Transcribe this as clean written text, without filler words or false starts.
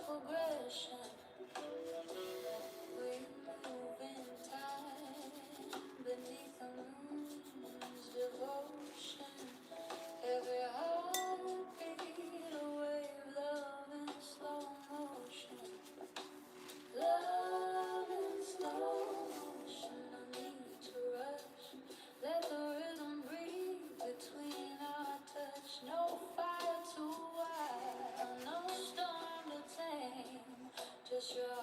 progression. We move in time beneath the moon's devotion. Every heartbeat, a wave, love in slow motion. Love in slow motion, no need to rush. Let the rhythm breathe between our touch. No fire too wild, no storm to tame. Just your